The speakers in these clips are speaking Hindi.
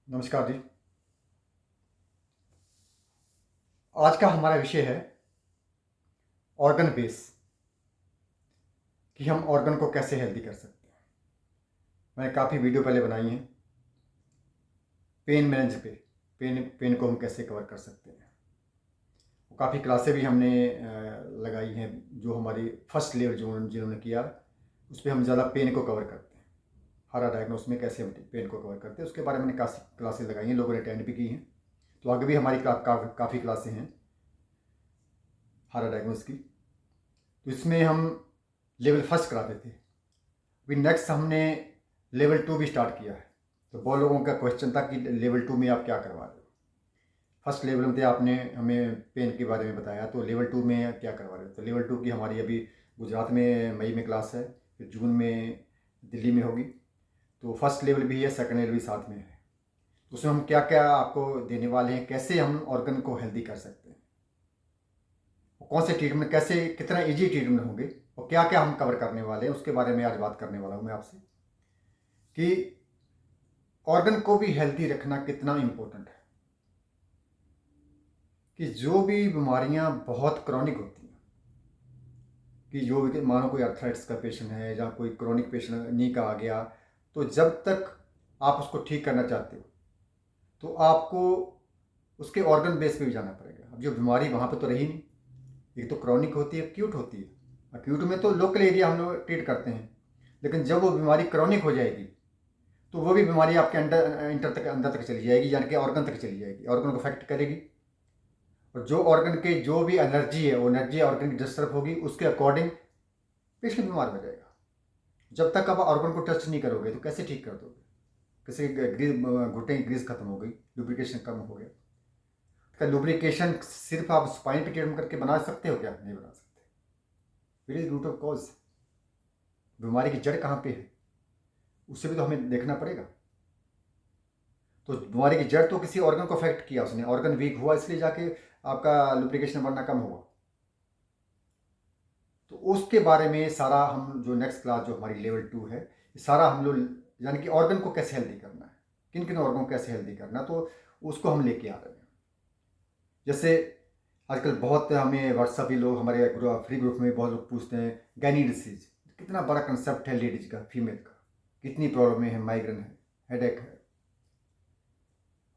नमस्कार जी। आज का हमारा विषय है ऑर्गन बेस, कि हम ऑर्गन को कैसे हेल्दी कर सकते हैं। मैंने काफ़ी वीडियो पहले बनाई हैं पेन मैनेज पे, पेन को हम कैसे कवर कर सकते हैं। काफ़ी क्लासें भी हमने लगाई हैं। जो हमारी फर्स्ट लेवल जिन्होंने किया, उस पर हम ज़्यादा पेन को कवर करते हैं। हारा डायग्नोस में कैसे हम पेन को कवर करते हैं उसके बारे में मैंने काफ़ी क्लासें लगाई हैं, लोगों ने अटेंड भी की हैं। तो आगे भी हमारी काफ़ी क्लासें हैं हारा डायग्नोस की। तो इसमें हम लेवल फर्स्ट कराते थे। अभी नेक्स्ट हमने लेवल 2 भी स्टार्ट किया है। तो बहुत लोगों का क्वेश्चन था कि लेवल 2 में आप क्या करवा रहे हो। फर्स्ट लेवल में थे, आपने हमें पेन के बारे में बताया, तो लेवल 2 में क्या करवा रहे हो। तो लेवल 2 की हमारी अभी गुजरात में मई में क्लास है, फिर जून में दिल्ली में होगी। तो फर्स्ट लेवल भी है, सेकंड लेवल भी साथ में है। तो उसमें हम क्या क्या आपको देने वाले हैं, कैसे हम ऑर्गन को हेल्दी कर सकते हैं, कौन से ट्रीटमेंट, कैसे कितना इजी ट्रीटमेंट होंगे, और क्या क्या हम कवर करने वाले हैं, उसके बारे में आज बात करने वाला हूँ मैं आपसे कि ऑर्गन को भी हेल्दी रखना कितना इम्पोर्टेंट है। कि जो भी बीमारियां बहुत क्रॉनिक होती हैं, कि जो भी मानो कोई अर्थराइटिस का पेशेंट है या कोई क्रॉनिक पेशेंट नी का आ गया, तो जब तक आप उसको ठीक करना चाहते हो तो आपको उसके ऑर्गन बेस पे भी जाना पड़ेगा। अब जो बीमारी वहाँ पे तो रही नहीं, एक तो क्रॉनिक होती है, एक्यूट होती है। एक्यूट में तो लोकल एरिया हम लोग ट्रीट करते हैं, लेकिन जब वो बीमारी क्रॉनिक हो जाएगी तो वो भी बीमारी आपके अंदर तक चली जाएगी, यानी कि ऑर्गन तक चली जाएगी, ऑर्गन को अफेक्ट करेगी। और जो ऑर्गन के जो भी एनर्जी है, वो एनर्जी ऑर्गन की डिस्टर्ब होगी, उसके अकॉर्डिंग पेशेंट बीमार हो जाएगा। जब तक आप ऑर्गन को टच नहीं करोगे तो कैसे ठीक कर दोगे। किसी ग्रीस, घुटने की ग्रीस खत्म हो गई, लुब्रिकेशन कम हो गया। क्या लुब्रिकेशन सिर्फ आप स्पाइन पे ट्रीटमेंट करके बना सकते हो? क्या नहीं बना सकते। फिर इज रूट ऑफ कॉज, बीमारी की जड़ कहाँ पे है, उससे भी तो हमें देखना पड़ेगा। तो बीमारी की जड़ तो किसी ऑर्गन को अफेक्ट किया, उसने ऑर्गन वीक हुआ, इसलिए जाके आपका लुब्रिकेशन बनना कम हुआ। तो उसके बारे में सारा हम जो नेक्स्ट क्लास जो हमारी लेवल 2 है, सारा हम लोग यानी कि ऑर्गन को कैसे हेल्दी करना है, किन किन ऑर्गन को कैसे हेल्दी करना, तो उसको हम लेके आ रहे हैं। जैसे आजकल बहुत हमें व्हाट्सअप भी लोग हमारे फ्री ग्रुप में बहुत लोग पूछते हैं गायनी डिसीज, कितना बड़ा कंसेप्ट है लेडीज का, फीमेल का, कितनी प्रॉब्लम है, माइग्रेन है, हेडेक है,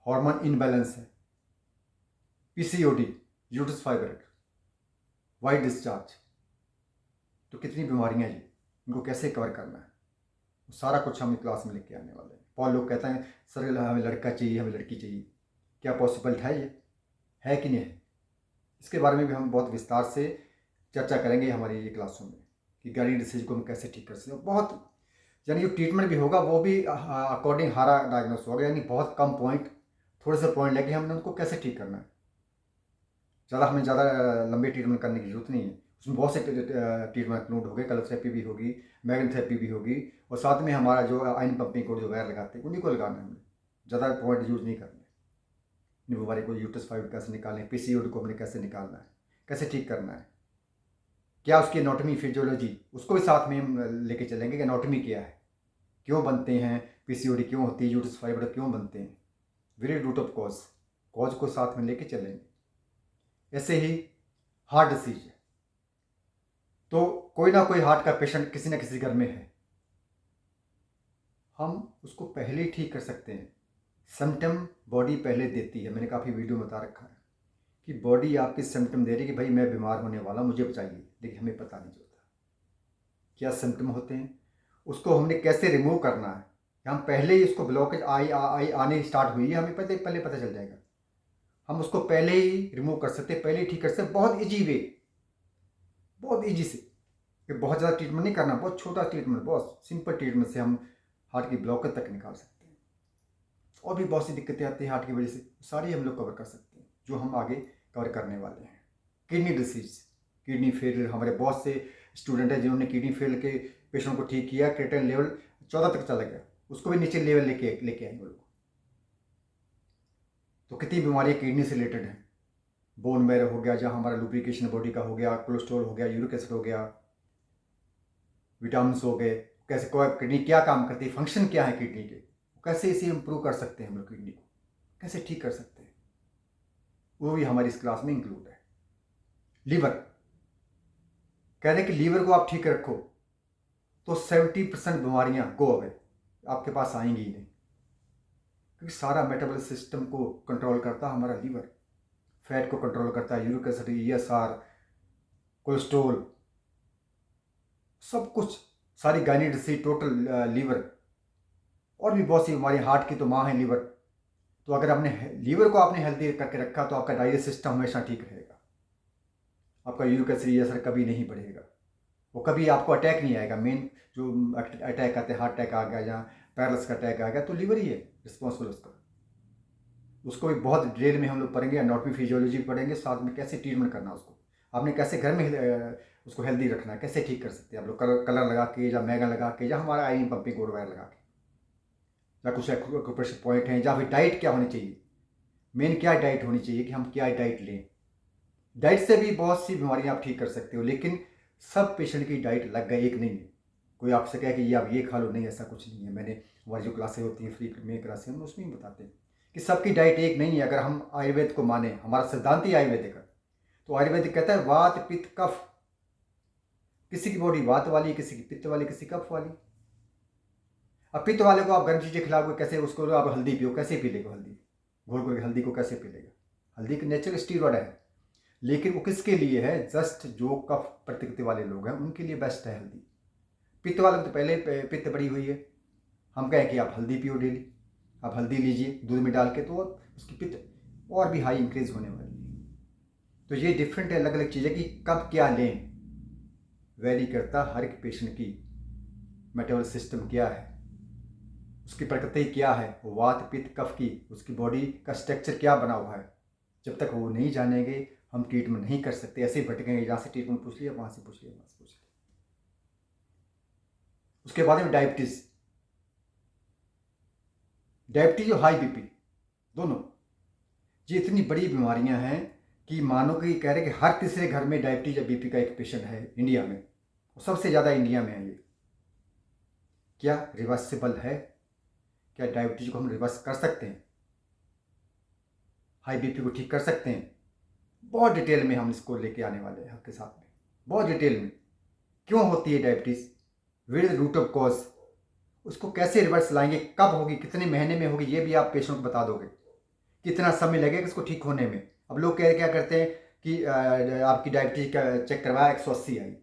हार्मोन इनबैलेंस है, PCOD, uterus fibroid, white discharge, तो कितनी बीमारियां जी, इनको कैसे कवर करना है, सारा कुछ हम क्लास में लेके आने वाले हैं। बहुत लोग कहते हैं सर हमें लड़का चाहिए, हमें लड़की चाहिए, क्या पॉसिबल है, ये है कि नहीं है। इसके बारे में भी हम बहुत विस्तार से चर्चा करेंगे हमारी ये क्लासों में, कि गायनी डिसीज को हम कैसे ठीक कर सकते हैं। बहुत यानी जो ट्रीटमेंट भी होगा वो भी अकॉर्डिंग हारा डायग्नोस होगा, यानी बहुत कम पॉइंट, थोड़े से पॉइंट लेके हमने उनको कैसे ठीक करना है। हमें ज़्यादा लंबे ट्रीटमेंट करने की जरूरत नहीं है। उसमें बहुत से ट्रीटमेंट इंक्लूड हो गए, कलर थेरेपी भी होगी, मैग्नेट थेरेपी भी होगी, और साथ में हमारा जो आइन पंपिंग को जो वायर लगाते हैं उन्हीं को लगाना है। हमें ज़्यादा पॉइंट यूज़ नहीं करने। बीमारी को यूट्रस फाइब्रोइड कैसे निकालें, पीसीओडी को हमने कैसे निकालना है, कैसे ठीक करना है, क्या उसकी एनाटॉमी फिजियोलॉजी, उसको भी साथ में हम लेके चलेंगे कि एनाटॉमी क्या है, क्यों बनते हैं पीसीओडी, क्यों होती है यूट्रस फाइब्रोइड, क्यों बनते हैं, very root of cause, cause को साथ में लेके चलेंगे। ऐसे ही हार्ट डिसीज है, तो कोई ना कोई हार्ट का पेशेंट किसी ना किसी घर में है, हम उसको पहले ही ठीक कर सकते हैं। सिम्टम बॉडी पहले देती है, मैंने काफ़ी वीडियो में बता रखा है कि बॉडी आपकी सिम्टम दे रही है कि भाई मैं बीमार होने वाला, मुझे बचाइए, लेकिन हमें पता नहीं चलता क्या सिम्टम होते हैं, उसको हमने कैसे रिमूव करना है। हम पहले ही उसको ब्लॉकेज आई आने स्टार्ट हुई है, हमें पहले पता चल जाएगा, हम उसको पहले ही रिमूव कर सकते हैं, पहले ही ठीक कर सकते हैं। बहुत ईजी वे, बहुत ईजी से, कि बहुत ज़्यादा ट्रीटमेंट नहीं करना, बहुत छोटा ट्रीटमेंट, बहुत सिंपल ट्रीटमेंट से हम हार्ट की ब्लॉकेज तक निकाल सकते हैं। और भी बहुत सी दिक्कतें आती हैं हार्ट की वजह से, सारी हम लोग कवर कर सकते हैं, जो हम आगे कवर करने वाले हैं। किडनी डिसीज, किडनी फेलियर, हमारे बहुत से स्टूडेंट हैं जिन्होंने किडनी फेल के पेशेंट को ठीक किया, क्रिएटिनिन लेवल 14 तक चला गया, उसको भी नीचे लेवल लेके आए वो लोग। तो कितनी बीमारियाँ किडनी से रिलेटेड हैं, बोन मैरो हो गया, जहाँ हमारा लुब्रिकेशन बॉडी का हो गया, कोलेस्ट्रॉल हो गया, यूरिक एसिड हो गया, विटामिन हो गए, कैसे कोई किडनी क्या काम करती है, फंक्शन क्या है किडनी के, कैसे इसे इम्प्रूव कर सकते हैं, हम लोग किडनी को कैसे ठीक कर सकते हैं, वो भी हमारी इस क्लास में इंक्लूड है। लीवर कह रहे हैं कि लीवर को आप ठीक रखो तो 70% बीमारियां गो अवे, आपके पास आएंगी ही नहीं, क्योंकि सारा मेटाबॉलिक सिस्टम को कंट्रोल करता है हमारा लीवर। फैट को कंट्रोल करता है, यूरिक एसिड, ESR, कोलेस्ट्रोल, सब कुछ, सारी गायनी डिसीज टोटल लीवर, और भी बहुत सी बीमारियां, हार्ट की तो माँ है लीवर। तो अगर आपने लीवर को आपने हेल्दी करके रखा तो आपका डाइजेस्ट सिस्टम हमेशा ठीक रहेगा, आपका यूरिक एसिड असर कभी नहीं बढ़ेगा, वो कभी आपको अटैक नहीं आएगा। मेन जो अटैक आते हैं, हार्ट अटैक आ गया या पैरालिसिस का अटैक आ गया, तो लीवर ही है रिस्पॉन्सिबल उसका। उसको भी बहुत डिटेल में हम लोग पढ़ेंगे, एनाटॉमी फिजियोलॉजी पढ़ेंगे, साथ में कैसे ट्रीटमेंट करना उसको, आपने कैसे घर में उसको हेल्दी रखना है, कैसे ठीक कर सकते हैं आप लोग, कलर लगा के या मैगन लगा के या हमारा आयरन पंपिंग कोड वगैरह लगा के, या कुछ एक्यूप्रेशर पॉइंट हैं, या फिर डाइट क्या होनी चाहिए, मेन क्या डाइट होनी चाहिए कि हम क्या डाइट लें। डाइट से भी बहुत सी बीमारियां आप ठीक कर सकते हो, लेकिन सब पेशेंट की डाइट अलग है, एक नहीं है। कोई आपसे कहे कि ये आप ये खा लो, नहीं, ऐसा कुछ नहीं है। मैंने हमारी जो क्लासें होती हैं फ्री में क्लासें, हम उसमें ही बताते हैं कि सबकी डाइट एक नहीं है। अगर हम आयुर्वेद को माने, हमारा सिद्धांत ही आयुर्वेदिक है, तो आयुर्वेदिक कहता है वात पित्त कफ, किसी की बॉडी वात वाली, किसी की पित्त वाली, किसी कफ वाली। अब पित्त वाले को आप गर्म चीज़ें खिलाओगे, कैसे उसको आप हल्दी पियो, कैसे पी लेगा हल्दी, घोल घोल के हल्दी को कैसे पी लेगा। हल्दी का नेचुरल स्टीरॉयड है, लेकिन वो किसके लिए है, जस्ट जो कफ प्रकृति वाले लोग हैं उनके लिए बेस्ट है हल्दी। पित्त वाले को तो पहले पित्त बढ़ी हुई है, हम कहें कि आप हल्दी पियो डेली, आप हल्दी लीजिए दूध में डाल के, तो उसकी पित्त और भी हाई इंक्रीज होने वाली है। तो ये डिफरेंट है, अलग अलग चीज़ें कि कब क्या लें, वेरी करता हर एक पेशेंट की मेटाबॉलिक सिस्टम क्या है, उसकी प्रकृति क्या है, वात पित्त कफ की, उसकी बॉडी का स्ट्रक्चर क्या बना हुआ है। जब तक वो नहीं जानेंगे हम ट्रीटमेंट नहीं कर सकते। ऐसे ही भटकेंगे, यहाँ से ट्रीटमेंट पूछ लिया, वहाँ से पूछ लिया, वहाँ से पूछ लिया। उसके बाद में डायबिटीज़ और हाई बीपी दोनों, ये इतनी बड़ी बीमारियां हैं कि मानो कि कह रहे कि हर तीसरे घर में डायबिटीज या बीपी का एक पेशेंट है इंडिया में, और सबसे ज़्यादा इंडिया में है ये। क्या रिवर्सिबल है? क्या डायबिटीज को हम रिवर्स कर सकते हैं? हाई बीपी को ठीक कर सकते हैं? बहुत डिटेल में हम इसको लेके आने वाले हैं आपके साथ में, बहुत डिटेल में। क्यों होती है diabetes, with root of cause, उसको कैसे रिवर्स लाएंगे, कब होगी, कितने महीने में होगी, ये भी आप पेशेंट को बता दोगे, कितना समय लगेगा इसको ठीक होने में। अब लोग क्या करते हैं कि आपकी डायबिटीज का चेक करवाया 180 आई,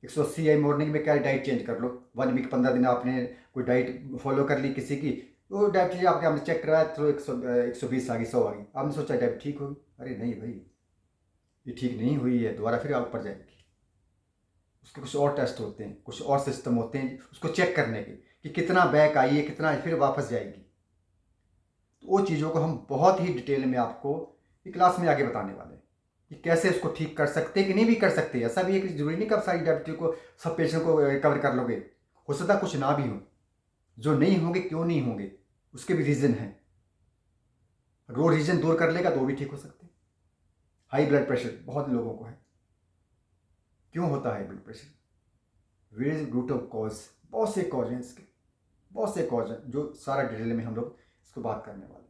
180 आई, मॉर्निंग में क्या डाइट चेंज कर लो, 1 वीक 15 दिन आपने कोई डाइट फॉलो कर ली किसी की, तो डायबिटीज आपके आपने चेक करवाया तो 120 आ गई, 100 आ गई, आपने सोचा डायबिटीज ठीक होगी। अरे नहीं भाई, ये ठीक नहीं हुई है, दोबारा फिर आप ऊपर जाएगी। उसके कुछ और टेस्ट होते हैं, कुछ और सिस्टम होते हैं उसको चेक करने के कि कितना बैक आई है, कितना फिर वापस जाएगी। तो वो चीज़ों को हम बहुत ही डिटेल में आपको क्लास में आगे बताने वाले हैं कि कैसे उसको ठीक कर सकते हैं कि नहीं भी कर सकते। ऐसा भी है कि जरूरी नहीं कि आप सारी डायबिटीज को, सब पेशेंट को कवर कर लोगे, हो सकता कुछ ना भी हो। जो नहीं होंगे, क्यों नहीं होंगे, उसके भी रीज़न हैं। वो रीज़न दूर कर लेगा तो भी ठीक हो सकते हैं। हाई ब्लड प्रेशर बहुत लोगों को है, क्यों होता है high blood pressure, where root of cause, बहुत से कॉज हैं इसके, बहुत से कॉज हैं जो सारा डिटेल में हम लोग इसको बात करने वाले हैं।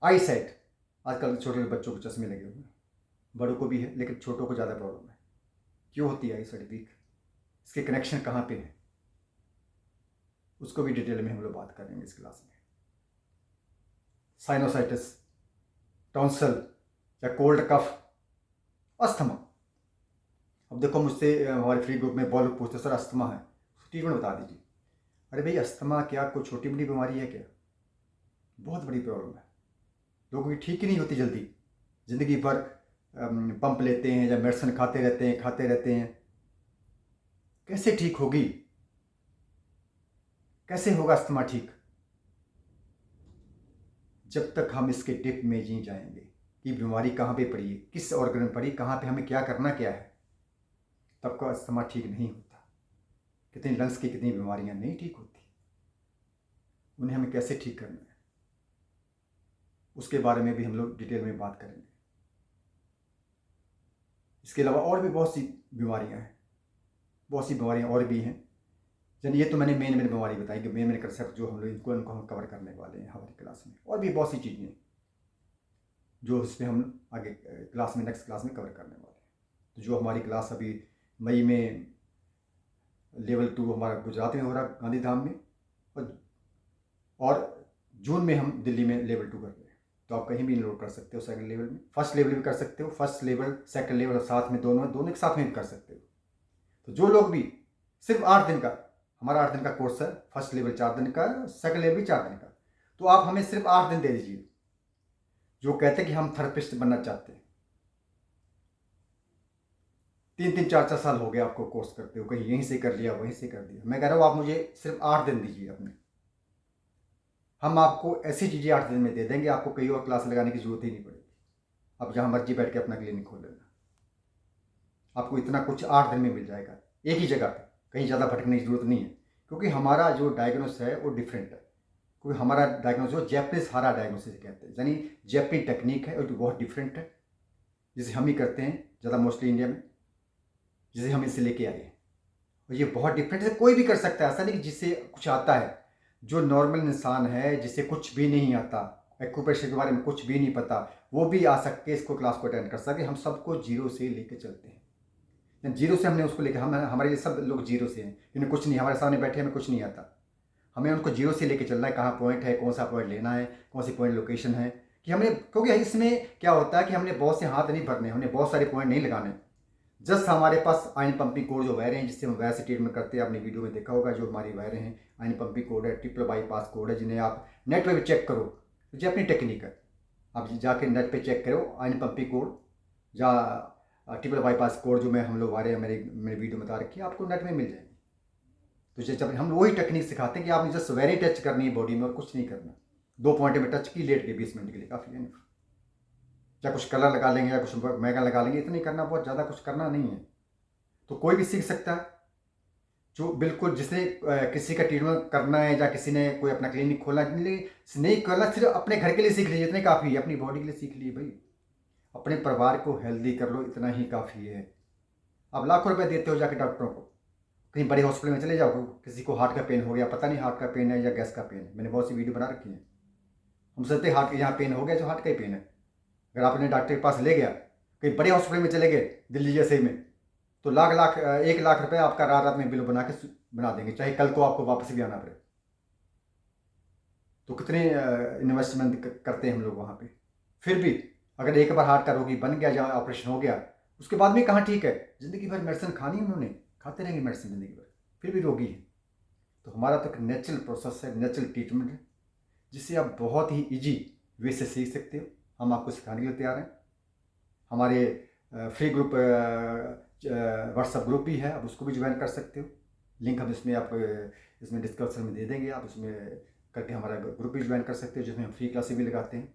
आई साइट, आजकल छोटे बच्चों को चश्मे लगे हुए हैं, बड़ों को भी है लेकिन छोटों को ज़्यादा प्रॉब्लम है। क्यों होती है आई साइट वीक, इसके कनेक्शन कहाँ पे है, उसको भी डिटेल में हम लोग बात करेंगे इस क्लास में। साइनोसाइटिस, टॉन्सल या कोल्ड कफ, अस्थमा। अब देखो मुझसे हमारे फ्री ग्रुप में बहुत लोग पूछते सर अस्थमा है, ट्रीटमेंट बता दीजिए। अरे भाई, अस्थमा क्या कोई छोटी बड़ी बीमारी है क्या, बहुत बड़ी प्रॉब्लम है। लोगों की ठीक ही नहीं होती जल्दी, ज़िंदगी भर पंप लेते हैं या मेडिसिन खाते रहते हैं, कैसे ठीक होगी, कैसे होगा अस्थमा ठीक, जब तक हम इसके डिप में नहीं जाएंगे कि बीमारी कहाँ पे पड़ी है, किस ऑर्गन में पड़ी, कहाँ पे हमें क्या करना क्या है, तब का अस्थमा ठीक नहीं होता। कितनी लंग्स की कितनी बीमारियां नहीं ठीक होती, उन्हें हमें कैसे ठीक करना है, उसके बारे में भी हम लोग डिटेल में बात करेंगे। इसके अलावा और भी बहुत सी बीमारियां हैं, बहुत सी बीमारियां और भी हैं यानी ये तो मैंने मेन बीमारी बताई कि मेन कंसेप्ट जो हम लोग इनको हम कवर करने वाले हैं हमारी क्लास में, और भी बहुत सी चीज़ें जो इसमें हम आगे क्लास में नेक्स्ट क्लास में कवर करने वाले हैं। तो जो हमारी क्लास अभी मई में लेवल 2 हमारा गुजरात में हो रहा गांधीधाम में, और जून में हम दिल्ली में लेवल 2 कर रहे हैं। तो आप कहीं भी इनरोल कर सकते हो सेकंड लेवल में, फर्स्ट लेवल भी कर सकते हो, फर्स्ट लेवल सेकंड लेवल और साथ में दोनों एक साथ में भी कर सकते हो। तो जो लोग भी सिर्फ 8 दिन का, हमारा 8 दिन का कोर्स है, फर्स्ट लेवल 4 दिन का, सेकंड लेवल भी 4 दिन का, तो आप हमें सिर्फ 8 दिन दे दीजिए। जो कहते हैं कि हम थेरेपिस्ट बनना चाहते हैं, 3-3, 4-4 साल हो गए आपको कोर्स करते हो, कहीं यहीं से कर लिया वहीं से कर दिया। मैं कह रहा हूँ आप मुझे सिर्फ 8 दिन दीजिए अपने, हम आपको ऐसी चीज़ें 8 दिन में दे देंगे, आपको कहीं और क्लास लगाने की जरूरत ही नहीं पड़ेगी। आप जहाँ मर्जी बैठ के अपना क्लिनिक खोल लेना, आपको इतना कुछ 8 दिन में मिल जाएगा एक ही जगह पर, कहीं ज़्यादा भटकने की जरूरत नहीं है। क्योंकि हमारा जो डायग्नोस है वो डिफरेंट है, क्योंकि हमारा डायग्नोस जो जैपनीज हारा डायग्नोसिस कहते हैं, यानी जैपनी टेक्निक है, जो बहुत डिफरेंट है, जिसे हम ही करते हैं ज़्यादा मोस्टली इंडिया में, जिसे हम इसे लेके आए हैं। और ये बहुत डिफरेंट है, कोई भी कर सकता है, ऐसा नहीं कि जिससे कुछ आता है। जो नॉर्मल इंसान है जिसे कुछ भी नहीं आता, एक्यूप्रेशर के बारे में कुछ भी नहीं पता, वो भी आ सकते इसको क्लास को अटेंड कर सके। हम सबको जीरो से लेके चलते हैं, जीरो से हमने उसको लेकर, हम हमारे लिए सब लोग जीरो से हैं, इन्हें कुछ नहीं, हमारे सामने बैठे हमें कुछ नहीं आता, हमें उनको जीरो से लेके चलना है। कहाँ पॉइंट है, कौन सा पॉइंट लेना है, कौन सी पॉइंट लोकेशन है, कि हमें, क्योंकि इसमें क्या होता है कि हमने बहुत से हाथ नहीं भरने, हमने बहुत सारे पॉइंट नहीं लगाने। जस्ट हमारे पास आयन पंपिंग कोड जो वायरें हैं, जिससे हम वायर से ट्रीटमेंट करते हैं, आपने वीडियो में देखा होगा, जो हमारी वायरें हैं आयन पंपिंग कोड है, ट्रिपल बाईपास कोड है, जिन्हें आप नेट पे भी चेक करो, जो अपनी टेक्निक है, आप जाके नेट पे चेक करो आयन पंपिंग कोड या ट्रिपल बाईपास कोड, जो मैं हम लोग वायरें मेरे वीडियो में बता रखी है, आपको नेट में मिल जाएगी। तो जब हम वही टेक्निक सिखाते हैं कि आपने जस्ट वेरी टच करनी है बॉडी में और कुछ नहीं करना, 2 पॉइंट में टच की, लेट के 20 मिनट के लिए काफ़ी है। या कुछ कलर लगा लेंगे या कुछ मैगा लगा लेंगे, इतना ही करना, बहुत ज़्यादा कुछ करना नहीं है। तो कोई भी सीख सकता है, जो बिल्कुल जिसने किसी का ट्रीटमेंट करना है या किसी ने कोई अपना क्लिनिक खोलना नहीं करना, सिर्फ अपने घर के लिए सीख लीजिए, इतने काफ़ी है। अपनी बॉडी के लिए सीख लीजिए भाई, अपने परिवार को हेल्दी कर लो, इतना ही काफ़ी है। आप लाखों रुपए देते हो जाके डॉक्टरों को, कहीं बड़े हॉस्पिटल में चले जाओ, किसी को हार्ट का पेन हो गया, पता नहीं हार्ट का पेन है या गैस का पेन है, मैंने बहुत सी वीडियो बना रखी है। हम सोचते हार्ट के यहाँ पेन हो गया, जो हार्ट का ही पेन है। अगर आप अपने डॉक्टर के पास ले गया, कहीं बड़े हॉस्पिटल में चले गए दिल्ली जैसे में, तो 1 लाख रुपए आपका रात में बिल बना देंगे, चाहे कल को आपको वापस भी आना पड़े। तो कितने इन्वेस्टमेंट करते हैं हम लोग वहाँ पे। फिर भी अगर एक बार हार्ट का रोगी बन गया या ऑपरेशन हो गया, उसके बाद में कहाँ ठीक है, ज़िंदगी भर मेडिसिन खानी उन्होंने, खाते रहेंगे मेडिसिन ज़िंदगी भर, फिर भी रोगी है। तो हमारा तो एक नेचुरल प्रोसेस है, नेचुरल ट्रीटमेंट है, जिससे आप बहुत ही ईजी वे से सीख सकते हो। हम आपको सिखाने के लिए तैयार हैं। हमारे फ्री ग्रुप व्हाट्सएप ग्रुप भी है, आप उसको भी ज्वाइन कर सकते हो। लिंक हम इसमें डिस्क्रिप्शन में दे देंगे, आप उसमें करके हमारा ग्रुप भी ज्वाइन कर सकते हो, जिसमें हम फ्री क्लासेस भी लगाते हैं।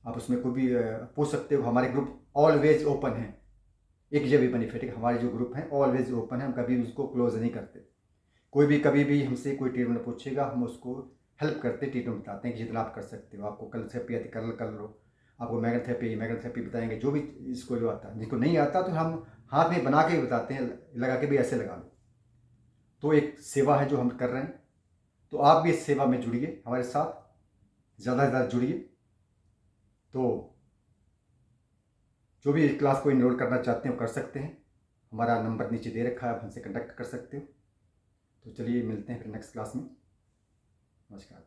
आप उसमें कोई भी पूछ सकते हो। हमारे ग्रुप ऑलवेज ओपन है, एक ये भी बेनिफिट है कि हमारे जो ग्रुप हैं ऑलवेज ओपन है, हम कभी उसको क्लोज नहीं करते। कोई भी कभी भी हमसे कोई ट्रीटमेंट पूछेगा, हम उसको हेल्प करते, ट्रीटमेंट बताते हैं कि जितना आप कर सकते हो। आपको कल थेरेपी आती कर लो, आपको मैगन थेरेपी बताएंगे, जो भी इसको जो आता है। जिसको नहीं आता तो हम हाथ में बना के भी बताते हैं, लगा के भी ऐसे लगा लो। तो एक सेवा है जो हम कर रहे हैं, तो आप भी इस सेवा में जुड़िए, हमारे साथ ज़्यादा से ज़्यादा जुड़िए। तो जो भी इस क्लास को इनरोल करना चाहते हो कर सकते हैं, हमारा नंबर नीचे दे रखा है, आप हमसे कनेक्ट कर सकते हो। तो चलिए मिलते हैं फिर नेक्स्ट क्लास में। नमस्कार।